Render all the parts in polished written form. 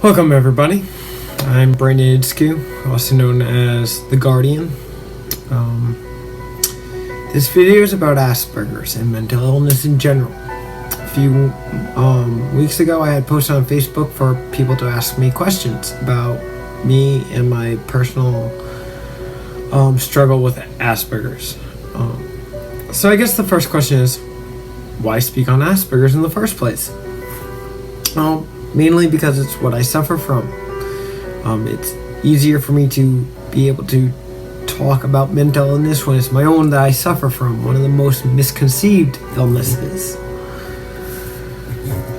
Welcome everybody, I'm Brandon Idskew, also known as The Guardian. This video is about Aspergers and mental illness in general. A few weeks ago I had posted on Facebook for people to ask me questions about me and my personal struggle with Aspergers. So I guess the first question is, why speak on Aspergers in the first place? Mainly because it's what I suffer from. It's easier for me to be able to talk about mental illness when it's my own that I suffer from, one of the most misconceived illnesses.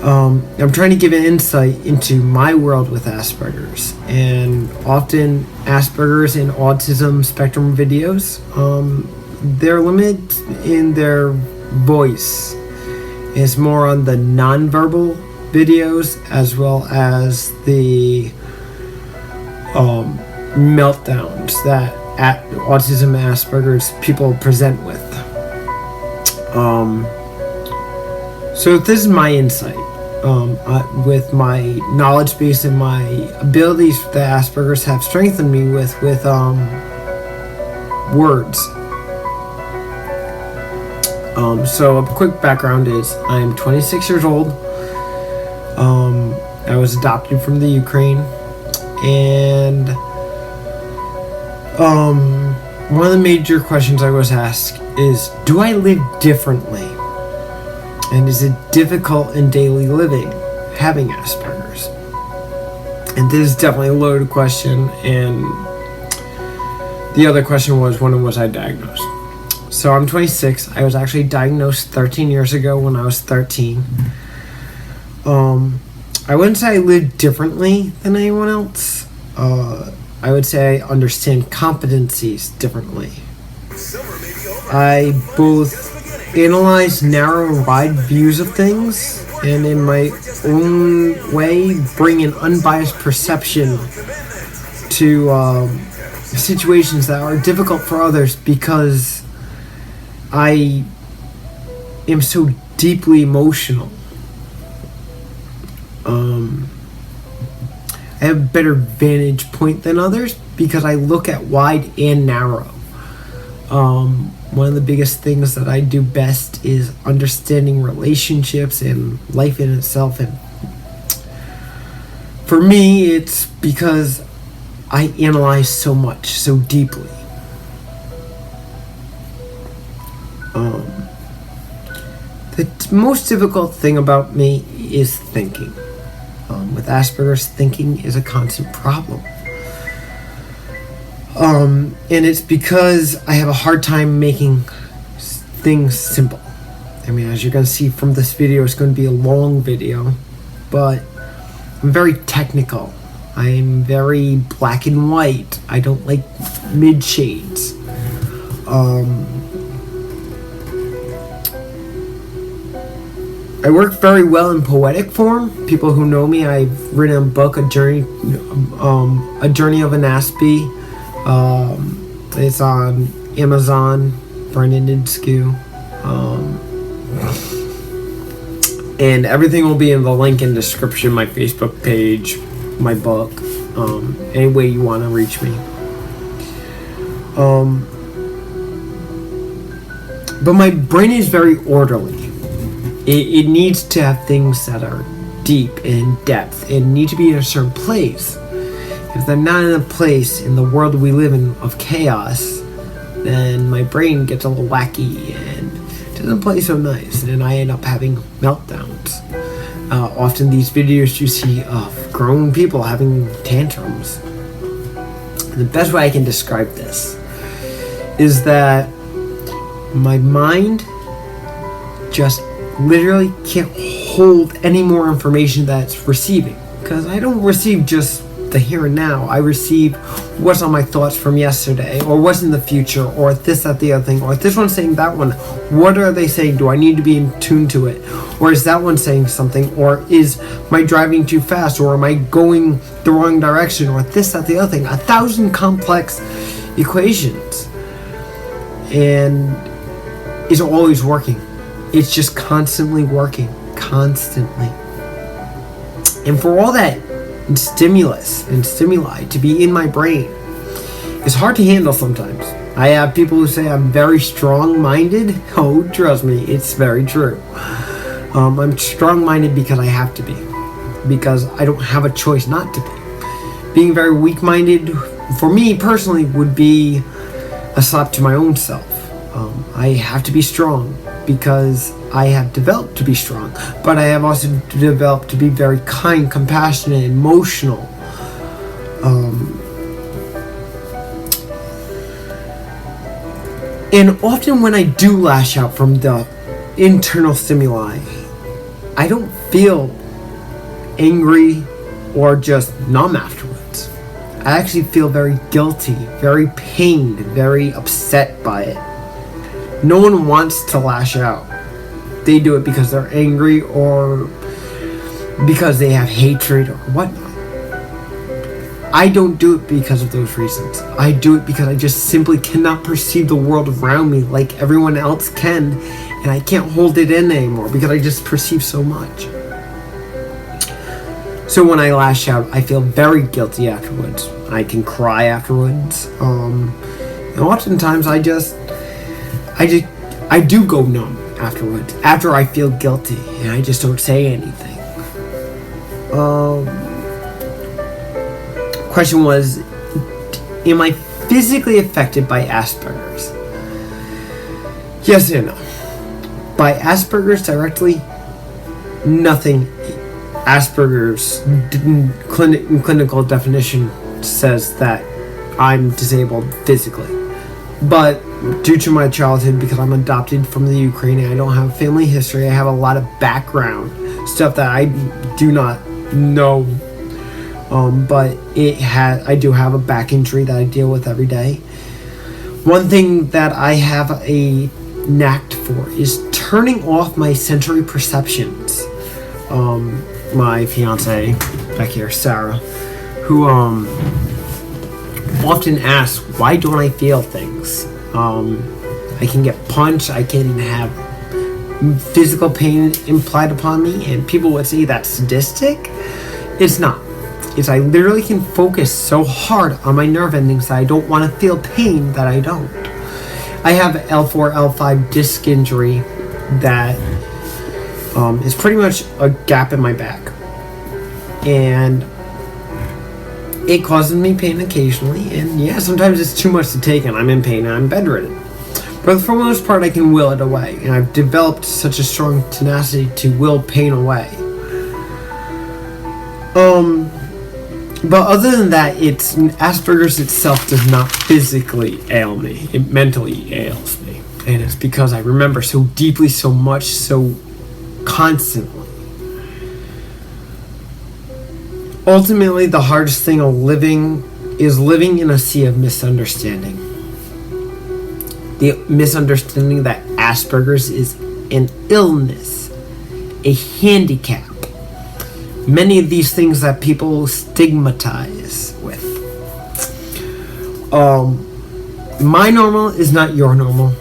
I'm trying to give an insight into my world with Aspergers, and often Aspergers and autism spectrum videos, they're limited in their voice. It's more on the nonverbal videos as well as the meltdowns that autism and Asperger's people present with. So this is my insight with my knowledge base and my abilities that Asperger's have strengthened me with words. So a quick background is I'm 26 years old. I was adopted from the Ukraine, and one of the major questions I was asked is, do I live differently? And is it difficult in daily living having Asperger's? And this is definitely a loaded question, and the other question was, when was I diagnosed? So I'm 26. I was actually diagnosed 13 years ago when I was 13. I wouldn't say I live differently than anyone else. I would say I understand competencies differently. I both analyze narrow and wide views of things, and in my own way bring an unbiased perception to situations that are difficult for others, because I am so deeply emotional. I have a better vantage point than others because I look at wide and narrow. One of the biggest things that I do best is understanding relationships and life in itself. And for me, it's because I analyze so much, so deeply. The most difficult thing about me is thinking. With Asperger's, thinking is a constant problem. And it's because I have a hard time making things simple. I mean, as you're going to see from this video, it's going to be a long video, but I'm very technical. I'm very black and white. I don't like mid shades. I work very well in poetic form. People who know me, I've written a book, A Journey of an Aspie. It's on Amazon, Brandon Idskew. And everything will be in the link in the description, my Facebook page, my book, any way you want to reach me. But my brain is very orderly. It needs to have things that are deep and in depth and need to be in a certain place. If they're not in a place in the world we live in of chaos, then my brain gets a little wacky and doesn't play so nice, and then I end up having meltdowns. Often these videos you see of grown people having tantrums. And the best way I can describe this is that my mind just literally can't hold any more information that it's receiving, because I don't receive just the here and now. I receive what's on my thoughts from yesterday, or what's in the future, or this, that, the other thing, or if this one's saying that one, what are they saying? Do I need to be in tune to it? Or is that one saying something? Or is my driving too fast? Or am I going the wrong direction? Or this, that, the other thing. 1,000 complex equations. And it's always working. It's just constantly working. Constantly. And for all that and stimulus and stimuli to be in my brain is hard to handle sometimes. I have people who say I'm very strong-minded. Oh, trust me, it's very true. I'm strong-minded because I have to be, because I don't have a choice not to be. Being very weak-minded, for me personally, would be a slap to my own self. I have to be strong because I have developed to be strong, but I have also developed to be very kind, compassionate, emotional. And often when I do lash out from the internal stimuli, I don't feel angry or just numb afterwards. I actually feel very guilty, very pained, very upset by it. No one wants to lash out. They do it because they're angry or because they have hatred or whatnot. I don't do it because of those reasons. I do it because I just simply cannot perceive the world around me like everyone else can, and I can't hold it in anymore because I just perceive so much. So when I lash out, I feel very guilty afterwards. I can cry afterwards. And oftentimes I do go numb afterwards, after I feel guilty, and I just don't say anything. Question was, am I physically affected by Aspergers? Yes and no. By Aspergers directly, nothing. Aspergers in clinical definition says that I'm disabled physically. But due to my childhood, because I'm adopted from the Ukraine and I don't have family history, I have a lot of background stuff that I do not know. But I do have a back injury that I deal with every day. One thing that I have a knack for is turning off my sensory perceptions. My fiance back here, Sarah, who often asks, why don't I feel things? I can get punched, I can have physical pain implied upon me, and people would say that's sadistic. It's not. It's I literally can focus so hard on my nerve endings that I don't want to feel pain that I don't. I have L4, L5 disc injury that is pretty much a gap in my back. And it causes me pain occasionally, and yeah, sometimes it's too much to take and I'm in pain and I'm bedridden. But for the most part, I can will it away, and I've developed such a strong tenacity to will pain away. But other than that, Asperger's itself does not physically ail me. It mentally ails me. And it's because I remember so deeply, so much, so constantly. Ultimately, the hardest thing of living is living in a sea of misunderstanding. The misunderstanding that Asperger's is an illness, a handicap. Many of these things that people stigmatize with. My normal is not your normal.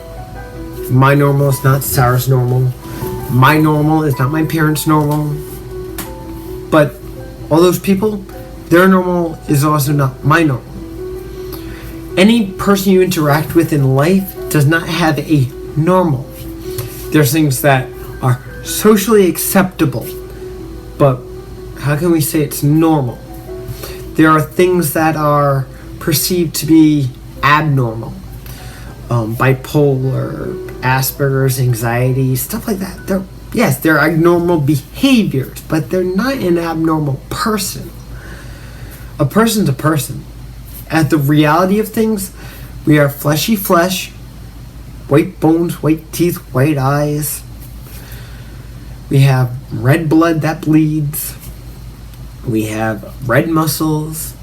My normal is not Sarah's normal. My normal is not my parents' normal. But all those people, their normal is also not my normal. Any person you interact with in life does not have a normal. There's things that are socially acceptable, but how can we say it's normal? There are things that are perceived to be abnormal. Bipolar, Asperger's, anxiety, stuff like that. They're abnormal behaviors, but they're not an abnormal person. A person's a person. At the reality of things, we are fleshy flesh, white bones, white teeth, white eyes. We have red blood that bleeds. We have red muscles.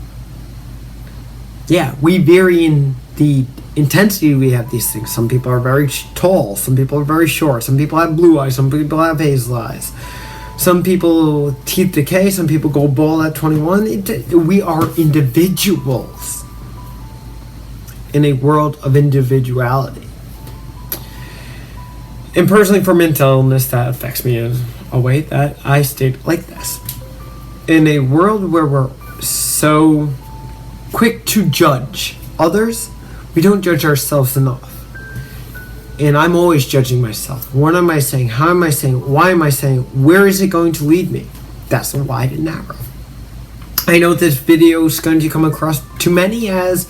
Yeah, we vary in the intensity we have these things. Some people are very tall. Some people are very short. Some people have blue eyes. Some people have hazel eyes. Some people teeth decay. Some people go bald at 21. We are individuals in a world of individuality. And personally, for mental illness, that affects me in a way that I state like this. In a world where we're so quick to judge others, we don't judge ourselves enough. And I'm always judging myself. What am I saying? How am I saying? Why am I saying? Where is it going to lead me? That's the wide and narrow. I know this video is going to come across to many as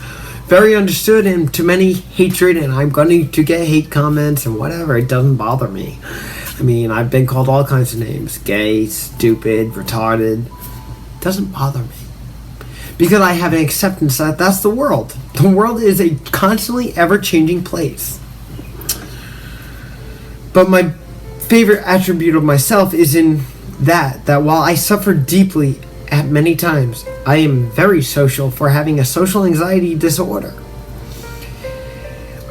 very understood and to many hatred, and I'm going to get hate comments and whatever. It doesn't bother me. I mean, I've been called all kinds of names. Gay, stupid, retarded. It doesn't bother me. Because I have an acceptance that that's the world. The world is a constantly ever-changing place. But my favorite attribute of myself is in that while I suffer deeply at many times, I am very social for having a social anxiety disorder.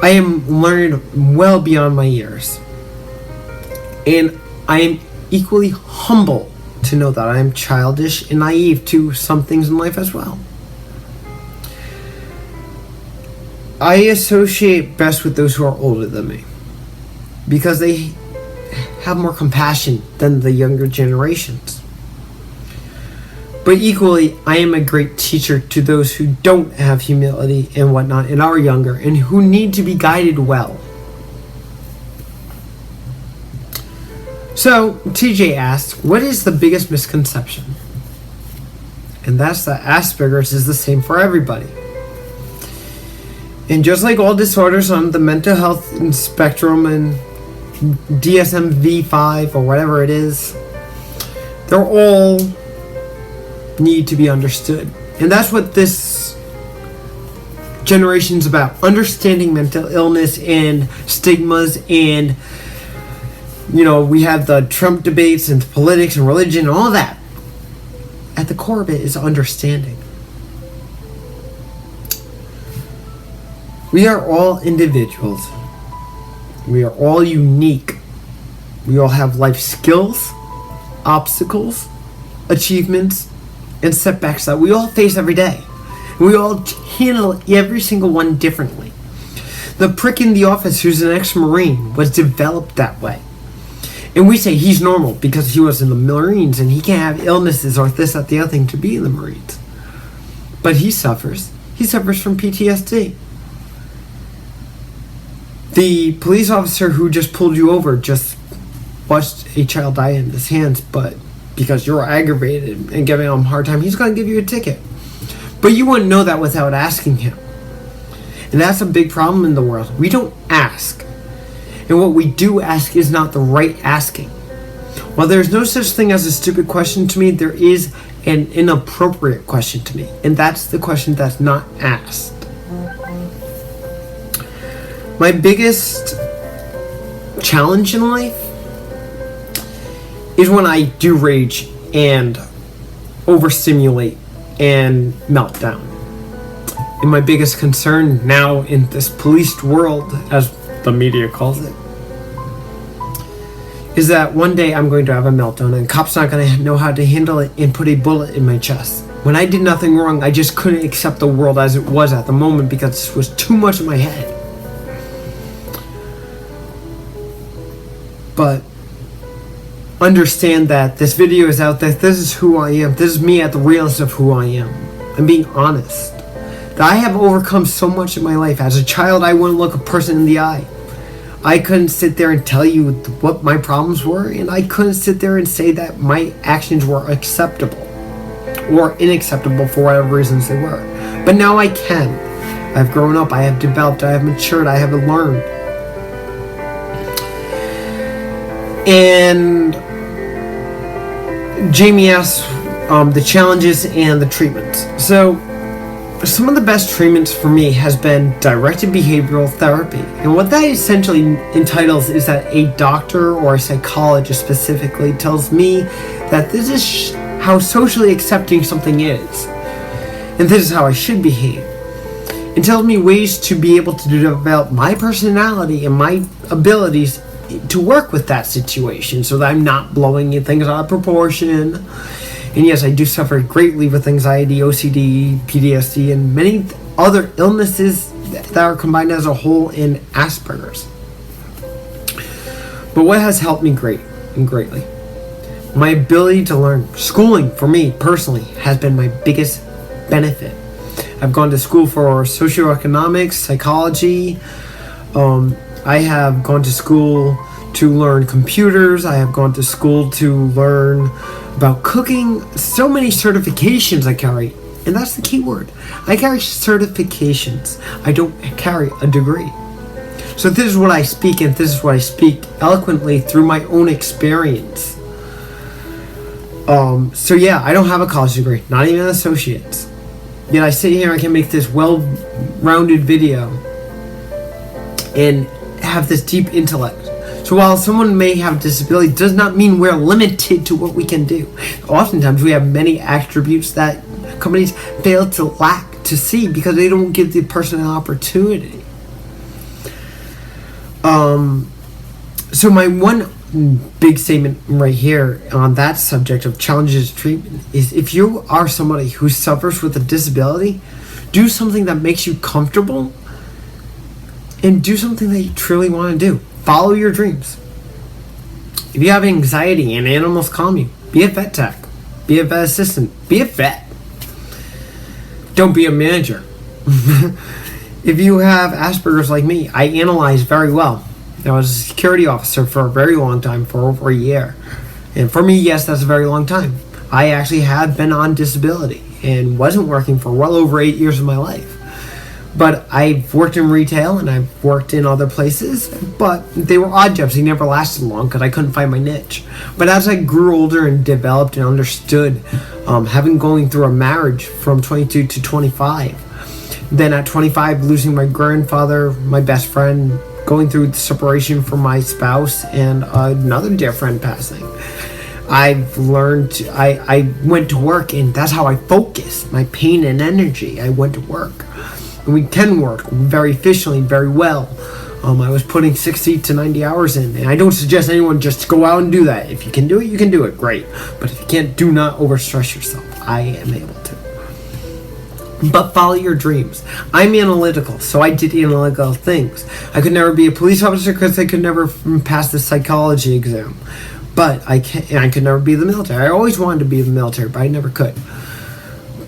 I am learned well beyond my years. And I am equally humble to know that I am childish and naive to some things in life as well. I associate best with those who are older than me because they have more compassion than the younger generations. But equally, I am a great teacher to those who don't have humility and whatnot and are younger and who need to be guided well. So, TJ asks, what is the biggest misconception? And that's that Aspergers is the same for everybody. And just like all disorders on the mental health spectrum and DSM-V5 or whatever it is, they're all need to be understood. And that's what this generation's about. Understanding mental illness and stigmas and, you know, we have the Trump debates and politics and religion and all that. At the core of it is understanding. We are all individuals. We are all unique. We all have life skills, obstacles, achievements, and setbacks that we all face every day. And we all handle every single one differently. The prick in the office who's an ex-Marine was developed that way. And we say he's normal because he was in the Marines and he can't have illnesses or this, that, the other thing to be in the Marines. But he suffers. He suffers from PTSD. The police officer who just pulled you over just watched a child die in his hands, but because you're aggravated and giving him a hard time, he's going to give you a ticket. But you wouldn't know that without asking him. And that's a big problem in the world. We don't ask. And what we do ask is not the right asking. While there's no such thing as a stupid question to me, there is an inappropriate question to me. And that's the question that's not asked. My biggest challenge in life is when I do rage and overstimulate and melt down. And my biggest concern now in this policed world, as the media calls it, is that one day I'm going to have a meltdown and cops not going to know how to handle it and put a bullet in my chest. When I did nothing wrong, I just couldn't accept the world as it was at the moment because it was too much in my head. But understand that this video is out there. This is who I am. This is me at the realest of who I am. I'm being honest. That I have overcome so much in my life. As a child, I wouldn't look a person in the eye. I couldn't sit there and tell you what my problems were, and I couldn't sit there and say that my actions were acceptable or unacceptable for whatever reasons they were. But now I can. I've grown up, I have developed, I have matured, I have learned. And Jamie asks the challenges and the treatments. So some of the best treatments for me has been directed behavioral therapy. And what that essentially entitles is that a doctor or a psychologist specifically tells me that this is how socially accepting something is. And this is how I should behave. It tells me ways to be able to develop my personality and my abilities to work with that situation so that I'm not blowing things out of proportion. And yes, I do suffer greatly with anxiety, OCD, PTSD, and many other illnesses that are combined as a whole in Aspergers. But what has helped me greatly? My ability to learn. Schooling, for me personally, has been my biggest benefit. I've gone to school for socioeconomics, psychology. I have gone to school to learn computers. I have gone to school to learn about cooking. So many certifications I carry. And that's the key word. I carry certifications. I don't carry a degree. So this is what I speak, and this is what I speak eloquently through my own experience. So yeah, I don't have a college degree, not even an associate's. Yet I sit here, I can make this well-rounded video and have this deep intellect. So while someone may have a disability, it does not mean we're limited to what we can do. Oftentimes we have many attributes that companies fail to see because they don't give the person an opportunity. So my one big statement right here on that subject of challenges to treatment is, if you are somebody who suffers with a disability, do something that makes you comfortable and do something that you truly want to do. Follow your dreams. If you have anxiety and animals calm you, be a vet tech, be a vet assistant, be a vet. Don't be a manager. If you have Aspergers like me, I analyze very well. I was a security officer for a very long time, for over a year. And for me, yes, that's a very long time. I actually have been on disability and wasn't working for well over 8 years of my life. But I've worked in retail and I've worked in other places, but they were odd jobs. They never lasted long because I couldn't find my niche. But as I grew older and developed and understood, having going through a marriage from 22 to 25, then at 25 losing my grandfather, my best friend, going through the separation from my spouse, and another dear friend passing, I've learned, I went to work, and that's how I focus my pain and energy. I went to work. And we can work very efficiently, very well. I was putting 60 to 90 hours in, and I don't suggest anyone just go out and do that. If you can do it, you can do it, great. But if you can't, do not overstress yourself. I am able to. But follow your dreams. I'm analytical, so I did analytical things. I could never be a police officer because I could never pass the psychology exam. But I could never be the military. I always wanted to be in the military, but I never could.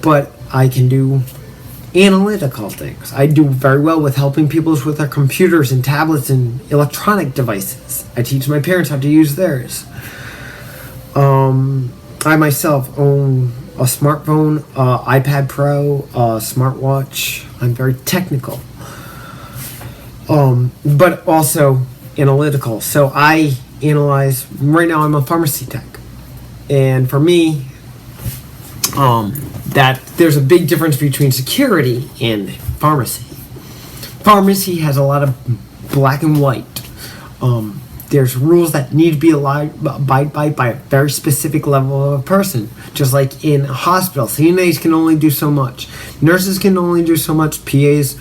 But I can do analytical things. I do very well with helping people with their computers and tablets and electronic devices. I teach my parents how to use theirs. I myself own a smartphone, iPad Pro, a smartwatch. I'm very technical, but also analytical. So I analyze. Right now, I'm a pharmacy tech, and for me, that there's a big difference between security and pharmacy. Pharmacy has a lot of black and white. There's rules that need to be abide by a very specific level of a person. Just like in a hospital, CNAs can only do so much. Nurses can only do so much. PAs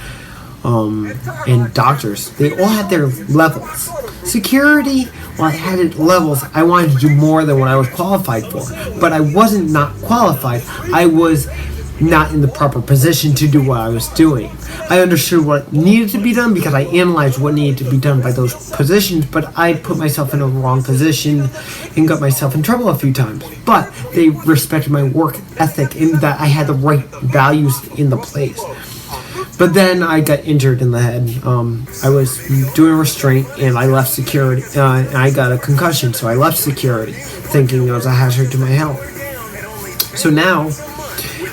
and doctors, they all have their levels. Security, well, I had it levels. I wanted to do more than what I was qualified for. But I wasn't not qualified. I was not in the proper position to do what I was doing. I understood what needed to be done because I analyzed what needed to be done by those positions, but I put myself in a wrong position and got myself in trouble a few times. But they respected my work ethic in that I had the right values in the place. But then I got injured in the head. I was doing restraint and I left security. And I got a concussion, so I left security thinking it was a hazard to my health. So now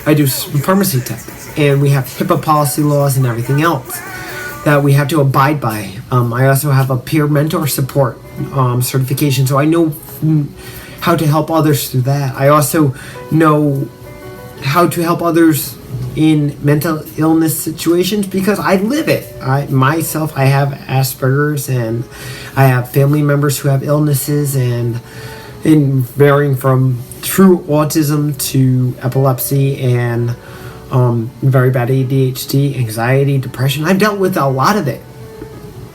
I do pharmacy tech, and we have HIPAA policy laws and everything else that we have to abide by. I also have a peer mentor support certification, so I know how to help others through that. I also know how to help others in mental illness situations because I live it. I have Aspergers, and I have family members who have illnesses, and in varying from true autism to epilepsy and very bad ADHD, anxiety, depression. I've dealt with a lot of it.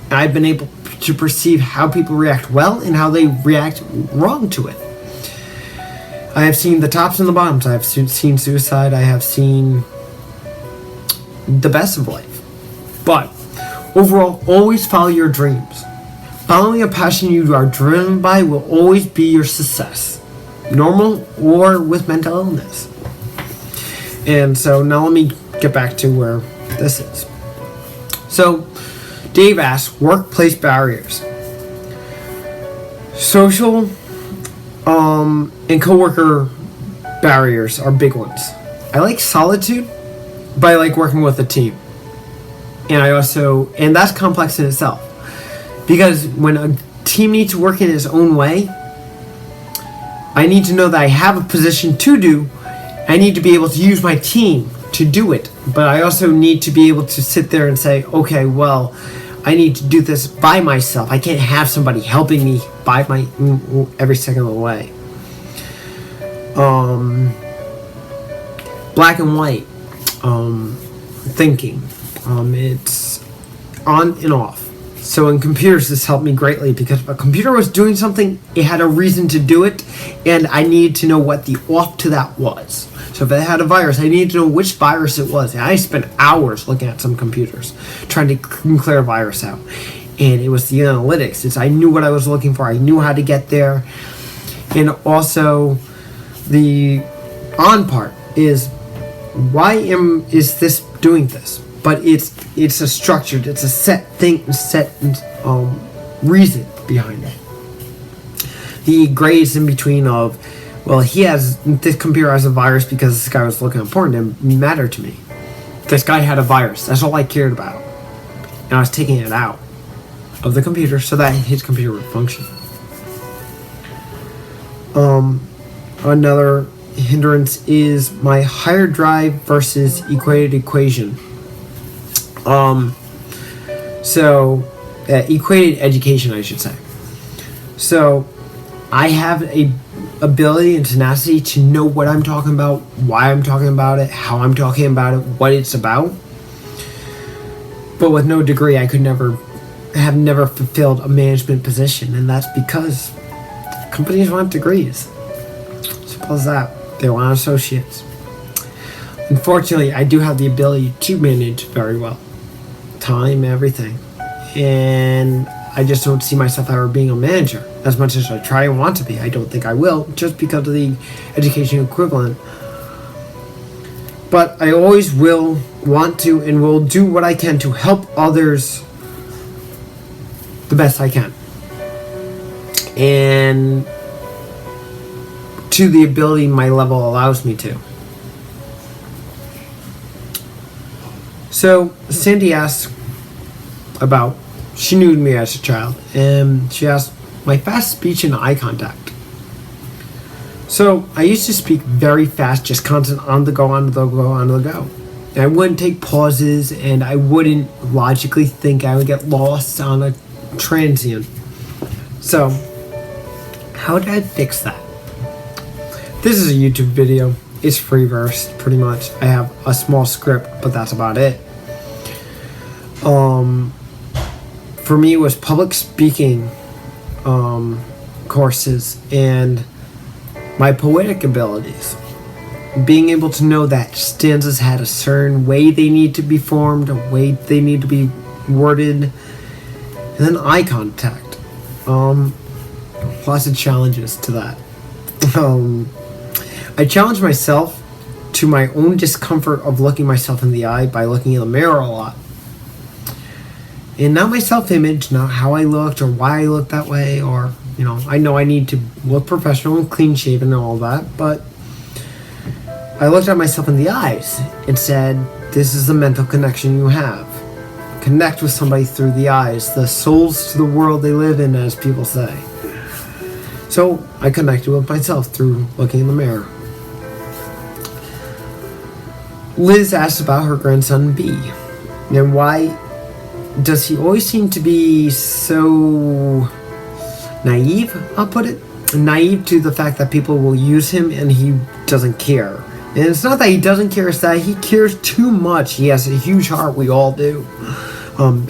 I've been able to perceive how people react well and how they react wrong to it. I have seen the tops and the bottoms. I have seen suicide. I have seen the best of life. But overall, always follow your dreams. Following a passion you are driven by will always be your success, normal or with mental illness. And so now let me get back to where this is. So Dave asks, workplace barriers. Social and coworker barriers are big ones. I like solitude, but I like working with a team. And that's complex in itself. Because when a team needs to work in its own way, I need to know that I have a position to do. I need to be able to use my team to do it. But I also need to be able to sit there and say, okay, well, I need to do this by myself. I can't have somebody helping me every second of the way. Black and white thinking. It's on and off. So in computers, this helped me greatly because if a computer was doing something, it had a reason to do it, and I needed to know what the off to that was. So if it had a virus, I needed to know which virus it was. And I spent hours looking at some computers trying to clear a virus out. And it was the analytics. I knew what I was looking for. I knew how to get there. And also, the on part is, why is this doing this? But it's a structured, it's a set thing, reason behind it. The grays in between of, well, this computer has a virus because this guy was looking important, didn't matter to me. This guy had a virus. That's all I cared about. And I was taking it out of the computer so that his computer would function. Another hindrance is my higher drive versus equated equation. Equated education, I should say. So, I have a ability and tenacity to know what I'm talking about, why I'm talking about it, how I'm talking about it, what it's about. But with no degree, I have never fulfilled a management position, and that's because companies want degrees. Simple as that. They want associates. Unfortunately, I do have the ability to manage very well. Time, everything. And I just don't see myself ever being a manager. As much as I try and want to be, I don't think I will, just because of the education equivalent. But I always will want to and will do what I can to help others the best I can. And to the ability my level allows me to. So Sandy asks about, she knew me as a child, and she asked my fast speech and eye contact. So I used to speak very fast, just constant on the go. And I wouldn't take pauses, and I wouldn't logically think. I would get lost on a transient. So how did I fix that? This is a YouTube video. It's free verse, pretty much. I have a small script, but that's about it. For me, it was public speaking courses and my poetic abilities. Being able to know that stanzas had a certain way they need to be formed, a way they need to be worded, and then eye contact. Lots of challenges to that. I challenge myself to my own discomfort of looking myself in the eye by looking in the mirror a lot. And not my self-image, not how I looked or why I looked that way, or, I know I need to look professional and clean-shaven and all that, but I looked at myself in the eyes and said, this is the mental connection you have. Connect with somebody through the eyes, the souls to the world they live in, as people say. So I connected with myself through looking in the mirror. Liz asked about her grandson B, and why does he always seem to be so naive, I'll put it. Naive to the fact that people will use him and he doesn't care. And it's not that he doesn't care, it's that he cares too much. He has a huge heart, we all do.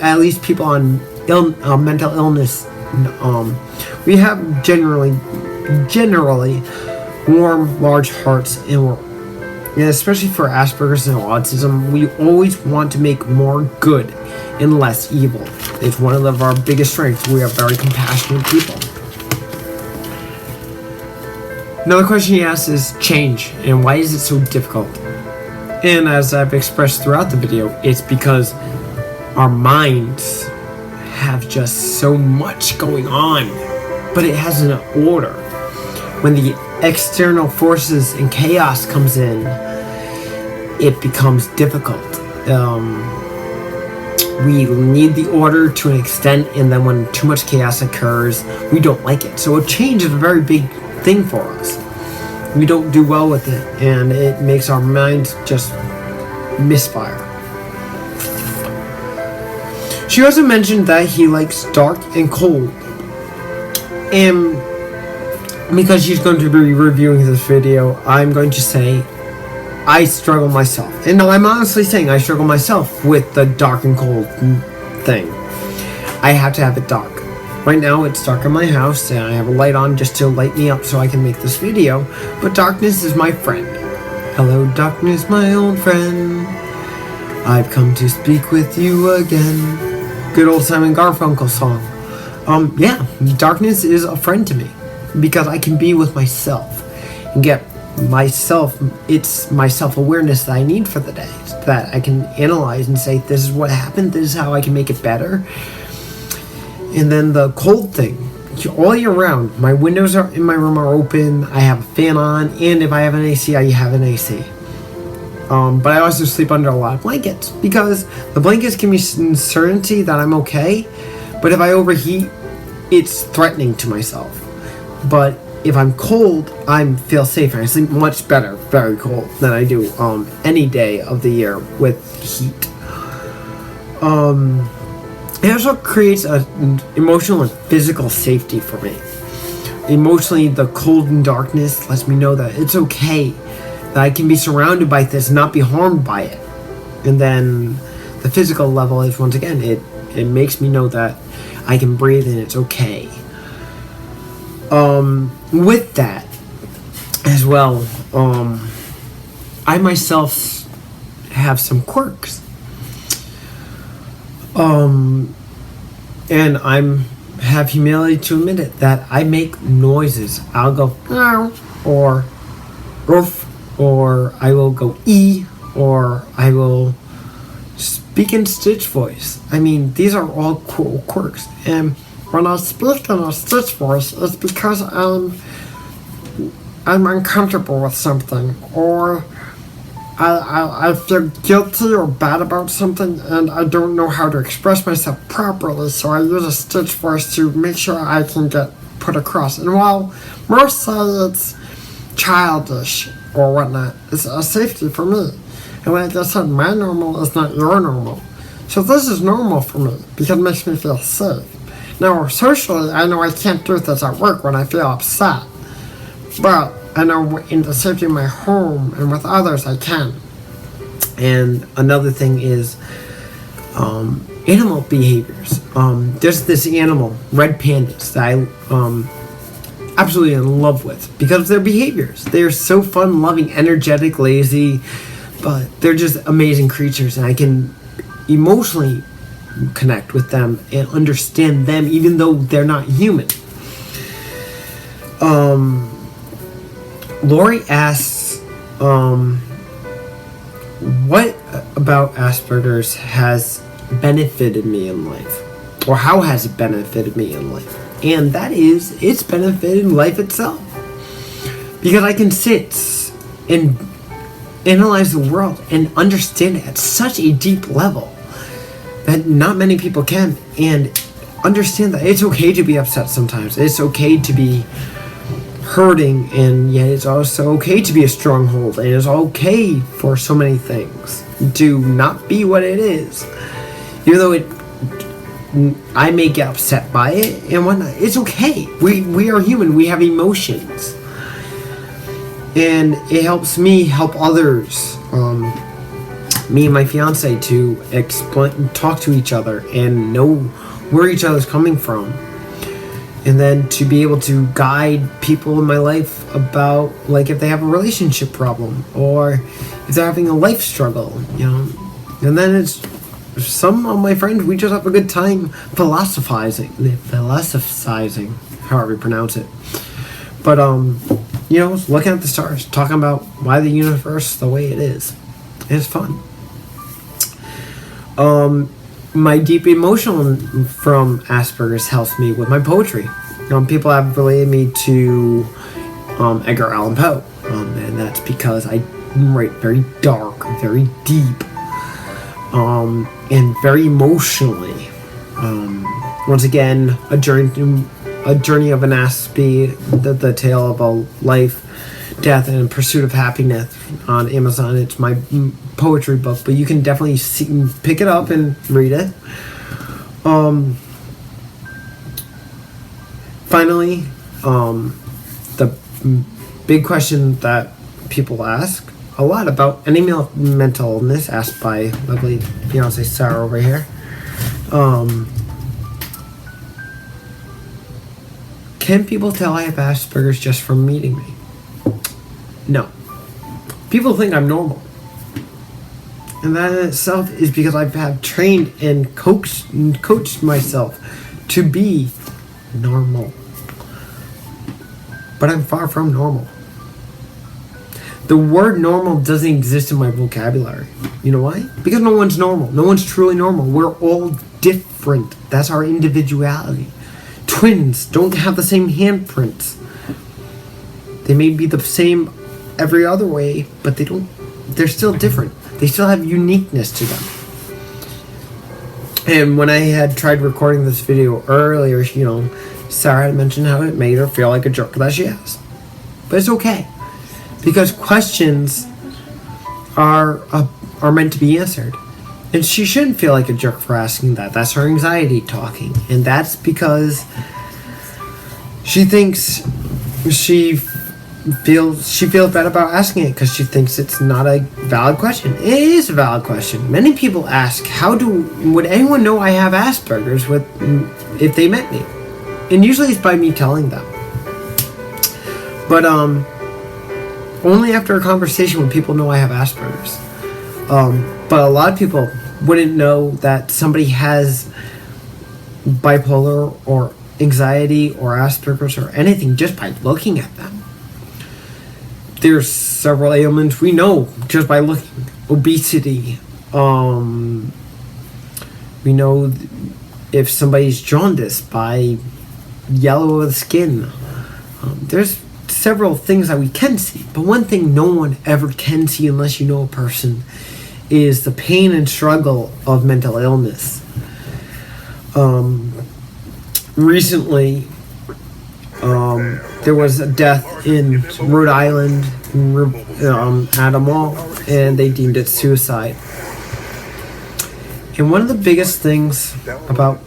At least people on mental illness, we have generally warm, large hearts, and especially for Aspergers and autism, we always want to make more good and less evil. It's one of our biggest strengths. We are very compassionate people. Another question he asks is change, and why is it so difficult? And as I've expressed throughout the video, it's because our minds have just so much going on, but it has an order. When the external forces and chaos comes in, it becomes difficult. We need the order to an extent, and then when too much chaos occurs, we don't like it. So a change is a very big thing for us. We don't do well with it, and it makes our minds just misfire. She also mentioned that he likes dark and cold. And because she's going to be reviewing this video, I'm going to say I struggle myself. And I'm honestly saying I struggle myself with the dark and cold thing. I have to have it dark. Right now it's dark in my house and I have a light on just to light me up so I can make this video. But darkness is my friend. Hello darkness, my old friend. I've come to speak with you again. Good old Simon Garfunkel song. Yeah, darkness is a friend to me. Because I can be with myself. And get myself, it's my self-awareness that I need for the day. That I can analyze and say, this is what happened, this is how I can make it better. And then the cold thing, all year round, my windows are in my room are open, I have a fan on, and if I have an AC, I have an AC. But I also sleep under a lot of blankets, because the blankets give me certainty that I'm okay, but if I overheat, it's threatening to myself. But if I'm cold, I feel safer. I sleep much better, very cold, than I do any day of the year with heat. It also creates an emotional and physical safety for me. Emotionally, the cold and darkness lets me know that it's okay, that I can be surrounded by this and not be harmed by it. And then the physical level is, once again, it makes me know that I can breathe and it's okay. With that as well, I myself have some quirks. And have humility to admit it, that I make noises. I'll go meow, or roof, or I will go or I will speak in Stitch voice. I mean, these are all cool quirks. And when I speak in a Stitch voice, it's because I'm uncomfortable with something, or I feel guilty or bad about something, and I don't know how to express myself properly, so I use a Stitch voice to make sure I can get put across. And while most say it's childish or whatnot, it's a safety for me. And like I said, my normal is not your normal. So this is normal for me, because it makes me feel safe. Now, socially, I know I can't do this at work when I feel upset. But I know in the safety of my home and with others, I can. And another thing is animal behaviors. There's this animal, red pandas, that I'm absolutely in love with because of their behaviors. They're so fun, loving, energetic, lazy, but they're just amazing creatures, and I can emotionally connect with them and understand them even though they're not human. Lori asks, what about Aspergers has benefited me in life? Or how has it benefited me in life? And that is, it's benefited life itself. Because I can sit and analyze the world and understand it at such a deep level that not many people can, and understand that it's okay to be upset sometimes. It's okay to be hurting, and yet it's also okay to be a stronghold, and it's okay for so many things to not be what it is. Even though I may get upset by it and whatnot, it's okay. We are human. We have emotions. And it helps me help others, me and my fiance, to explain, talk to each other and know where each other's coming from. And then to be able to guide people in my life about, like, if they have a relationship problem or if they're having a life struggle, you know. And then it's some of my friends, we just have a good time philosophizing, however you pronounce it. But, you know, looking at the stars, talking about why the universe is the way it is. It's fun. My deep emotional from Asperger's helps me with my poetry. People have related me to Edgar Allan Poe, and that's because I write very dark, very deep, and very emotionally. Once again, a journey of an Aspie, the tale of a life, death, and pursuit of happiness on Amazon. It's my poetry book, but you can definitely pick it up and read it. Finally, the big question that people ask a lot about any mental illness, asked by lovely fiance Sarah over here. Can people tell I have Asperger's just from meeting me? No. People think I'm normal. And that in itself is because I have trained and coached myself to be normal. But I'm far from normal. The word normal doesn't exist in my vocabulary. You know why? Because no one's normal. No one's truly normal. We're all different. That's our individuality. Twins don't have the same handprints. They may be the same every other way, but they're still different. They still have uniqueness to them. And when I had tried recording this video earlier, Sarah had mentioned how it made her feel like a jerk that she has. But it's okay. Because questions are meant to be answered. And she shouldn't feel like a jerk for asking that. That's her anxiety talking. And that's because she thinks she feels bad about asking it because she thinks it's not a valid question. It is a valid question. Many people ask, would anyone know I have Asperger's if they met me? And usually it's by me telling them. But only after a conversation would people know I have Asperger's. But a lot of people wouldn't know that somebody has bipolar or anxiety or Asperger's or anything just by looking at them. There's several ailments we know just by looking. Obesity. We know if somebody's jaundiced by yellow of the skin. There's several things that we can see, but one thing no one ever can see unless you know a person is the pain and struggle of mental illness. Recently, there was a death in Rhode Island at a mall, and they deemed it suicide. And one of the biggest things about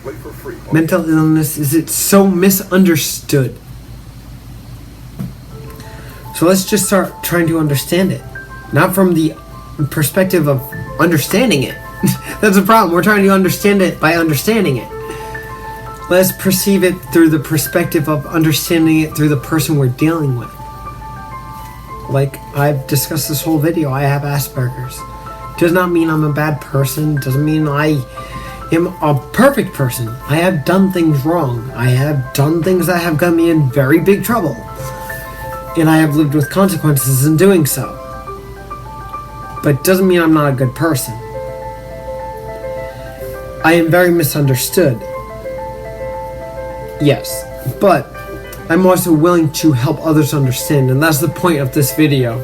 mental illness is it's so misunderstood. So let's just start trying to understand it. Not from the perspective of understanding it. That's the problem. We're trying to understand it by understanding it. Let's perceive it through the perspective of understanding it through the person we're dealing with. Like I've discussed this whole video, I have Asperger's. Does not mean I'm a bad person. Doesn't mean I am a perfect person. I have done things wrong. I have done things that have got me in very big trouble. And I have lived with consequences in doing so. But doesn't mean I'm not a good person. I am very misunderstood. Yes, but I'm also willing to help others understand, and that's the point of this video.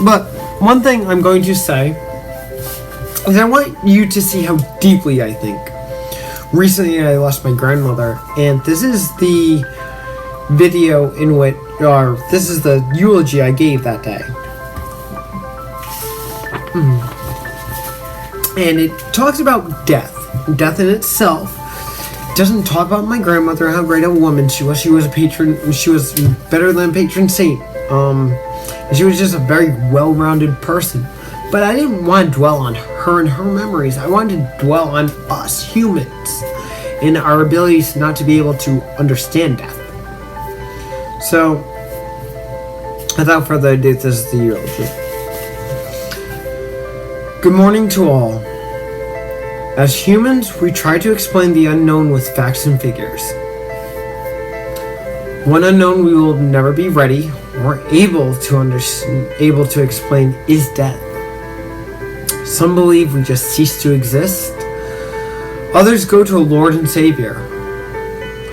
But one thing I'm going to say is I want you to see how deeply I think. Recently I lost my grandmother, and this is the video in which, or this is the eulogy I gave that day. And it talks about death. Death in itself doesn't talk about my grandmother, how great a woman she was. She was a patron. She was better than a patron saint. She was just a very well-rounded person. But I didn't want to dwell on her and her memories. I wanted to dwell on us humans and our abilities not to be able to understand death. So, without further ado, this is the eulogy. Good morning to all. As humans, we try to explain the unknown with facts and figures. One unknown we will never be ready or able to explain is death. Some believe we just cease to exist. Others go to a Lord and Savior.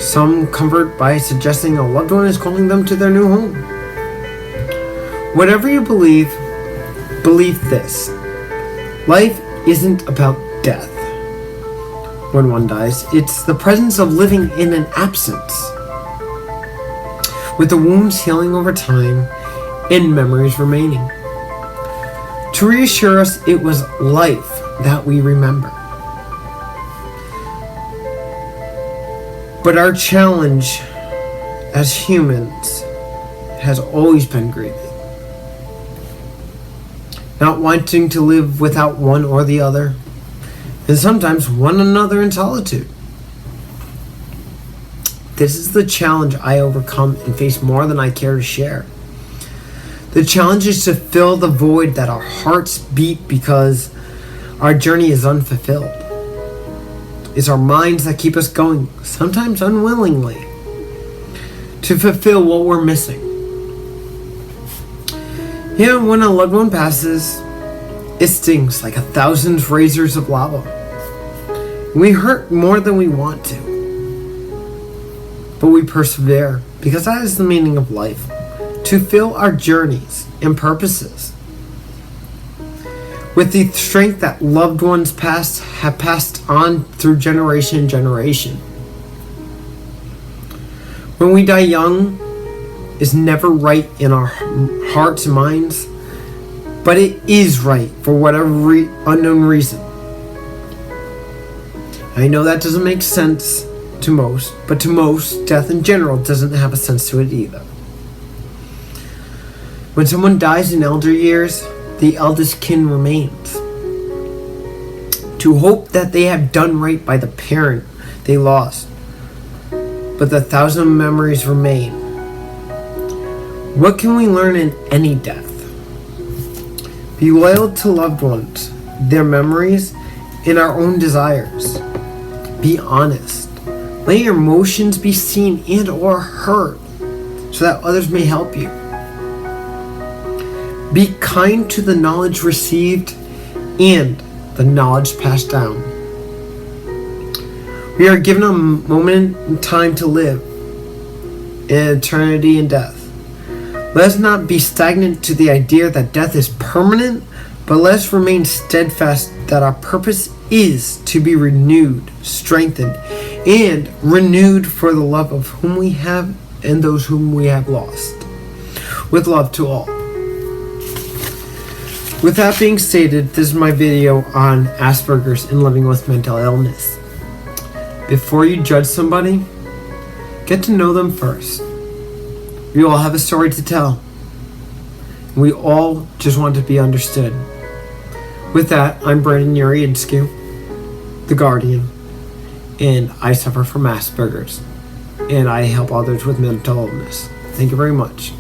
Some comfort by suggesting a loved one is calling them to their new home. Whatever you believe this. Life isn't about death. When one dies, it's the presence of living in an absence, with the wounds healing over time and memories remaining, to reassure us it was life that we remember. But our challenge as humans has always been grieving. Not wanting to live without one or the other, and sometimes one another in solitude. This is the challenge I overcome and face more than I care to share. The challenge is to fill the void that our hearts beat because our journey is unfulfilled. It's our minds that keep us going, sometimes unwillingly, to fulfill what we're missing. Yeah, when a loved one passes, it stings like 1,000 razors of lava. We hurt more than we want to. But we persevere because that is the meaning of life, to fill our journeys and purposes with the strength that loved ones have passed on through generation and generation. When we die young is never right in our hearts and minds, but it is right for whatever unknown reason. I know that doesn't make sense to most, but to most, death in general doesn't have a sense to it either. When someone dies in elder years, the eldest kin remains, to hope that they have done right by the parent they lost, but the 1,000 memories remain. What can we learn in any death? Be loyal to loved ones, their memories, and our own desires. Be honest. Let your emotions be seen and or heard so that others may help you. Be kind to the knowledge received and the knowledge passed down. We are given a moment in time to live, in eternity and death. Let us not be stagnant to the idea that death is permanent, but let us remain steadfast that our purpose is to be renewed, strengthened, and renewed for the love of whom we have and those whom we have lost. With love to all. With that being stated, this is my video on Aspergers and living with mental illness. Before you judge somebody, get to know them first. We all have a story to tell. We all just want to be understood. With that, I'm Brandon Yuriansky, the Guardian, and I suffer from Aspergers, and I help others with mental illness. Thank you very much.